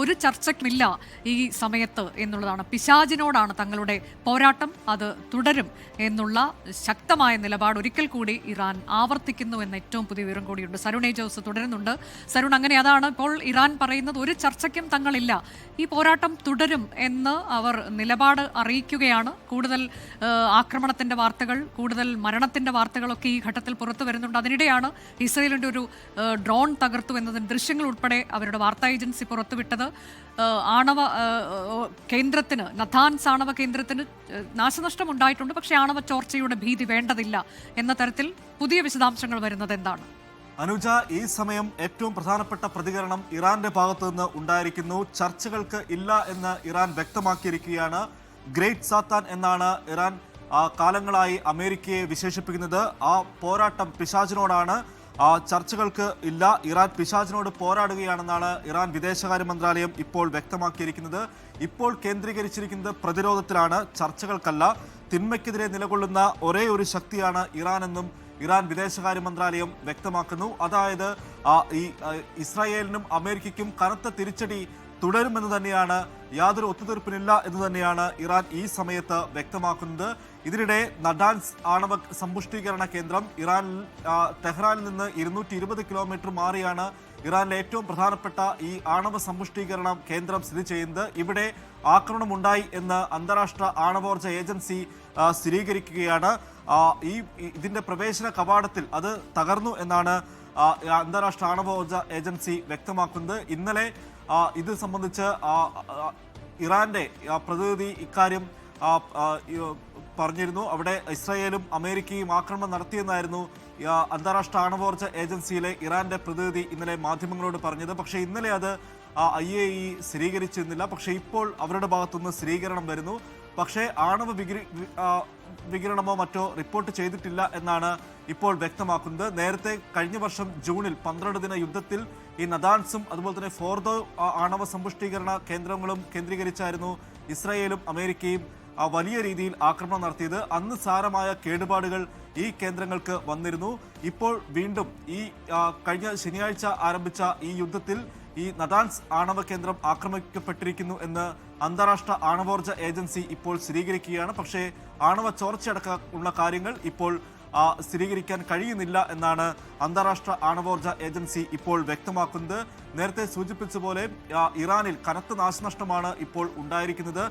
ഒരു ചർച്ചയ്ക്കുമില്ല ഈ സമയത്ത് എന്നുള്ളതാണ്. പിശാചിനോടാണ് തങ്ങളുടെ പോരാട്ടം, അത് തുടരും എന്നുള്ള ശക്തമായ നിലപാട് ഒരിക്കൽ കൂടി ഇറാൻ ആവർത്തിക്കുന്നു എന്ന ഏറ്റവും പുതിയ വിവരം കൂടിയുണ്ട്. സരുൺ ജോസ് തുടരുന്നുണ്ട്. സരുൺ, അങ്ങനെ അതാണ് ഇപ്പോൾ ഇറാൻ പറയുന്നത്, ഒരു ചർച്ചയ്ക്കും തങ്ങളില്ല, ഈ പോരാട്ടം തുടരും എന്ന് അവർ നിലപാട് അറിയിക്കുകയാണ്. കൂടുതൽ ആക്രമണത്തിൻ്റെ വാർത്തകൾ, കൂടുതൽ മരണത്തിൻ്റെ വാർത്തകളൊക്കെ ഈ ഘട്ടത്തിൽ പുറത്തു വരുന്നുണ്ട്. അതിനിടെയാണ് ഇസ്രയേലിൻ്റെ ഒരു ഡ്രോൺ തകർത്തു എന്നതിന് ദൃശ്യങ്ങൾ ഉൾപ്പെടെ അവരുടെ വാർത്താ ഏജൻസി പുറത്തുവിട്ടത്. ആണവ കേന്ദ്രത്തിന്, നഥാൻസ് ആണവ കേന്ദ്രത്തിന് നാശനഷ്ടം ഉണ്ടായിട്ടുണ്ട്, പക്ഷേ ആണവ ചോർച്ചയുടെ ഭീതി വേണ്ടതില്ല എന്ന തരത്തിൽ പുതിയ വിശദാംശങ്ങൾ വരുന്നത് എന്താണ്? അനുജ, ഈ സമയം ഏറ്റവും പ്രധാനപ്പെട്ട പ്രതികരണം ഇറാന്റെ ഭാഗത്തു നിന്ന് ഉണ്ടായിരിക്കുന്നു. ചർച്ചകൾക്ക് ഇല്ല എന്ന് ഇറാൻ വ്യക്തമാക്കിയിരിക്കുകയാണ്. ഗ്രേറ്റ് സാത്താൻ എന്നാണ് ഇറാൻ കാലങ്ങളായി അമേരിക്കയെ വിശേഷിപ്പിക്കുന്നത്. ആ പോരാട്ടം പിശാചിനോടാണ്. ചർച്ചകൾക്ക് ഇല്ല, ഇറാൻ പിശാചിനോട് പോരാടുകയാണെന്നാണ് ഇറാൻ വിദേശകാര്യ മന്ത്രാലയം ഇപ്പോൾ വ്യക്തമാക്കിയിരിക്കുന്നത്. ഇപ്പോൾ കേന്ദ്രീകരിച്ചിരിക്കുന്നത് പ്രതിരോധത്തിലാണ്, ചർച്ചകൾക്കല്ല. തിന്മയ്ക്കെതിരെ നിലകൊള്ളുന്ന ഒരേ ഒരു ശക്തിയാണ് ഇറാനെന്നും ഇറാൻ വിദേശകാര്യ മന്ത്രാലയം വ്യക്തമാക്കുന്നു. അതായത് ഈ ഇസ്രായേലിനും അമേരിക്കയ്ക്കും കനത്ത തിരിച്ചടി തുടരുമെന്ന് തന്നെയാണ്, യാതൊരു ഒത്തുതീർപ്പിനില്ല എന്ന് തന്നെയാണ് ഇറാൻ ഈ സമയത്ത് വ്യക്തമാക്കുന്നത്. ഇതിനിടെ നടാൻസ് ആണവ സമ്പുഷ്ടീകരണ കേന്ദ്രം ഇറാനിൽ ടെഹ്റാനിൽ നിന്ന് 220 കിലോമീറ്റർ മാറിയാണ് ഇറാനിലെ ഏറ്റവും പ്രധാനപ്പെട്ട ഈ ആണവ സമ്പുഷ്ടീകരണ കേന്ദ്രം സ്ഥിതി ചെയ്യുന്നത്. ഇവിടെ ആക്രമണമുണ്ടായി എന്ന് അന്താരാഷ്ട്ര ആണവോർജ ഏജൻസി സ്ഥിരീകരിക്കുകയാണ്. ഇതിന്റെ പ്രവേശന കവാടത്തിൽ അത് തകർന്നു എന്നാണ് അന്താരാഷ്ട്ര ആണവോർജ ഏജൻസി വ്യക്തമാക്കുന്നത്. ഇന്നലെ ഇത് സംബന്ധിച്ച് ഇറാന്റെ പ്രതിനിധി ഇക്കാര്യം പറഞ്ഞിരുന്നു. അവിടെ ഇസ്രായേലും അമേരിക്കയും ആക്രമണം നടത്തിയെന്നായിരുന്നു അന്താരാഷ്ട്ര ആണവോർജ ഏജൻസിയിലെ ഇറാന്റെ പ്രതിനിധി ഇന്നലെ മാധ്യമങ്ങളോട് പറഞ്ഞത്. പക്ഷേ ഇന്നലെ അത് IAEA സ്ഥിരീകരിച്ചിരുന്നില്ല. പക്ഷേ ഇപ്പോൾ അവരുടെ ഭാഗത്തുനിന്ന് സ്ഥിരീകരണം വരുന്നു. പക്ഷേ ആണവ വികിരണമോ മറ്റോ റിപ്പോർട്ട് ചെയ്തിട്ടില്ല എന്നാണ് ഇപ്പോൾ വ്യക്തമാക്കുന്നത്. നേരത്തെ കഴിഞ്ഞ വർഷം ജൂണിൽ 12 ദിന യുദ്ധത്തിൽ ഈ നദാൻസും അതുപോലെ തന്നെ ഫോർദോ ആണവ സമ്പുഷ്ടീകരണ കേന്ദ്രങ്ങളും കേന്ദ്രീകരിച്ചായിരുന്നു ഇസ്രായേലും അമേരിക്കയും വലിയ രീതിയിൽ ആക്രമണം നടത്തിയത്. അന്ന് സാരമായ കേടുപാടുകൾ ഈ കേന്ദ്രങ്ങൾക്ക് വന്നിരുന്നു. ഇപ്പോൾ വീണ്ടും ഈ കഴിഞ്ഞ ശനിയാഴ്ച ആരംഭിച്ച ഈ യുദ്ധത്തിൽ ഈ നദാൻസ് ആണവ കേന്ദ്രം ആക്രമിക്കപ്പെട്ടിരിക്കുന്നു എന്ന് അന്താരാഷ്ട്ര ആണവോർജ ഏജൻസി ഇപ്പോൾ സ്ഥിരീകരിക്കുകയാണ്. പക്ഷേ ആണവ ചോർച്ചയടക്കമുള്ള കാര്യങ്ങൾ ഇപ്പോൾ സ്ഥിരീകരിക്കാൻ കഴിയുന്നില്ല എന്നാണ് അന്താരാഷ്ട്ര ആണവോർജ ഏജൻസി ഇപ്പോൾ വ്യക്തമാക്കുന്നത്. നേരത്തെ സൂചിപ്പിച്ച പോലെ ഇറാനിൽ കനത്ത നാശനഷ്ടമാണ് ഇപ്പോൾ ഉണ്ടായിരിക്കുന്നത്.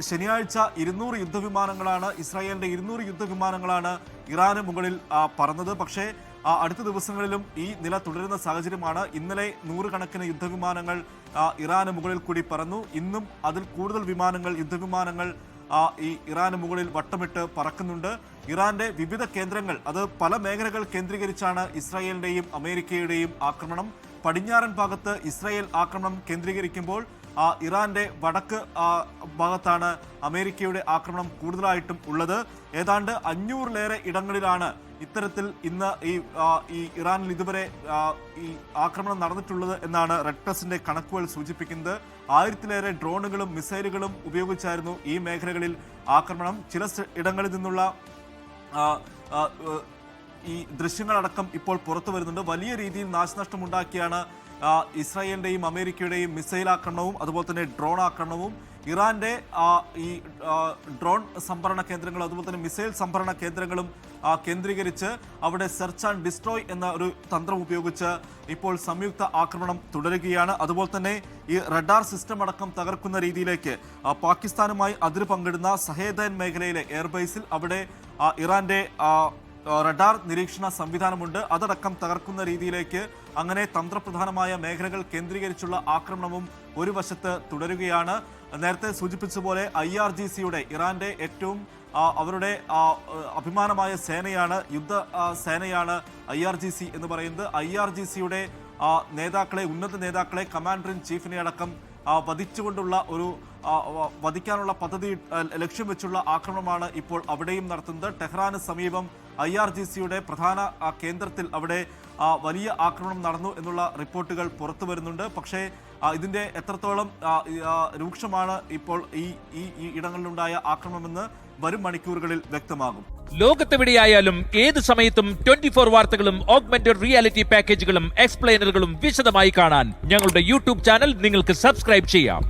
ശനിയാഴ്ച 200 യുദ്ധവിമാനങ്ങളാണ്, ഇസ്രായേലിന്റെ 200 യുദ്ധവിമാനങ്ങളാണ് ഇറാന് മുകളിൽ പറന്നത്. പക്ഷേ അടുത്ത ദിവസങ്ങളിലും ഈ നില തുടരുന്ന സാഹചര്യമാണ്. ഇന്നലെ 100 കണക്കിന് യുദ്ധവിമാനങ്ങൾ ഇറാന് മുകളിൽ കൂടി പറന്നു. ഇന്നും അതിൽ കൂടുതൽ യുദ്ധവിമാനങ്ങൾ ഈ ഇറാന് മുകളിൽ വട്ടമിട്ട് പറക്കുന്നുണ്ട്. ഇറാന്റെ വിവിധ കേന്ദ്രങ്ങൾ, അത് പല മേഖലകൾ കേന്ദ്രീകരിച്ചാണ് ഇസ്രായേലിന്റെയും അമേരിക്കയുടെയും ആക്രമണം. പടിഞ്ഞാറൻ ഭാഗത്ത് ഇസ്രായേൽ ആക്രമണം കേന്ദ്രീകരിക്കുമ്പോൾ ഇറാന്റെ വടക്ക് ഭാഗത്താണ് അമേരിക്കയുടെ ആക്രമണം കൂടുതലായിട്ടും ഉള്ളത്. ഏതാണ്ട് 500-ലേറെ ഇടങ്ങളിലാണ് ഇത്തരത്തിൽ ഇന്ന് ഈ ഇറാനിൽ ഇതുവരെ ഈ ആക്രമണം നടന്നിട്ടുള്ളത് എന്നാണ് റെഡ് ക്രോസിന്റെ കണക്കുകൾ സൂചിപ്പിക്കുന്നത്. 1000-ലേറെ ഡ്രോണുകളും മിസൈലുകളും ഉപയോഗിച്ചായിരുന്നു ഈ മേഖലകളിൽ ആക്രമണം. ചില ഇടങ്ങളിൽ നിന്നുള്ള ഈ ദൃശ്യങ്ങളടക്കം ഇപ്പോൾ പുറത്തു വരുന്നുണ്ട്. വലിയ രീതിയിൽ നാശനഷ്ടമുണ്ടാക്കിയാണ് ഇസ്രായേലിന്റെയും അമേരിക്കയുടെയും മിസൈൽ ആക്രമണവും അതുപോലെ തന്നെ ഡ്രോൺ ആക്രമണവും. ഇറാന്റെ ഈ ഡ്രോൺ സംഭരണ കേന്ദ്രങ്ങളും അതുപോലെ തന്നെ മിസൈൽ സംഭരണ കേന്ദ്രങ്ങളും കേന്ദ്രീകരിച്ച് അവിടെ സെർച്ച് ആൻഡ് ഡിസ്ട്രോയ് എന്ന ഒരു തന്ത്രം ഉപയോഗിച്ച് ഇപ്പോൾ സംയുക്ത ആക്രമണം തുടരുകയാണ്. അതുപോലെ തന്നെ ഈ റഡാർ സിസ്റ്റം അടക്കം തകർക്കുന്ന രീതിയിലേക്ക് പാകിസ്ഥാനുമായി അതിര് പങ്കിടുന്ന സഹേദൻ മേഖലയിലെ എയർബേസിൽ അവിടെ ഇറാന്റെ റഡാർ നിരീക്ഷണ സംവിധാനമുണ്ട്. അതടക്കം തകർക്കുന്ന രീതിയിലേക്ക് അങ്ങനെ തന്ത്രപ്രധാനമായ മേഖലകൾ കേന്ദ്രീകരിച്ചുള്ള ആക്രമണവും ഒരു വശത്ത് തുടരുകയാണ്. നേരത്തെ സൂചിപ്പിച്ച പോലെ IRGCയുടെ ഇറാന്റെ ഏറ്റവും അവരുടെ അഭിമാനമായ സേനയാണ്, യുദ്ധ സേനയാണ് IRGC എന്ന് പറയുന്നത്. IRGCയുടെ നേതാക്കളെ, ഉന്നത നേതാക്കളെ, കമാൻഡർ ഇൻ ചീഫിനെ അടക്കം വധിക്കാനുള്ള പദ്ധതി ലക്ഷ്യം വെച്ചുള്ള ആക്രമണമാണ് ഇപ്പോൾ അവിടെയും നടത്തുന്നത്. ടെഹ്റാന് സമീപം IRGCയുടെ പ്രധാന കേന്ദ്രത്തിൽ അവിടെ വലിയ ആക്രമണം നടന്നു എന്നുള്ള റിപ്പോർട്ടുകൾ പുറത്തു വരുന്നുണ്ട്. പക്ഷേ ഇതിന്റെ എത്രത്തോളം രൂക്ഷമാണ് ഇപ്പോൾ ഈ ഇടങ്ങളിലുണ്ടായ ആക്രമണമെന്ന് വരും മണിക്കൂറുകളിൽ വ്യക്തമാകും. ലോകത്തെവിടെയായാലും ഏത് സമയത്തും 24 വാർത്തകളും ഓഗ്മെന്റഡ് റിയാലിറ്റി പാക്കേജുകളും എക്സ്പ്ലെയിനറുകളും വിശദമായി കാണാൻ ഞങ്ങളുടെ യൂട്യൂബ് ചാനൽ നിങ്ങൾക്ക് സബ്സ്ക്രൈബ് ചെയ്യാം.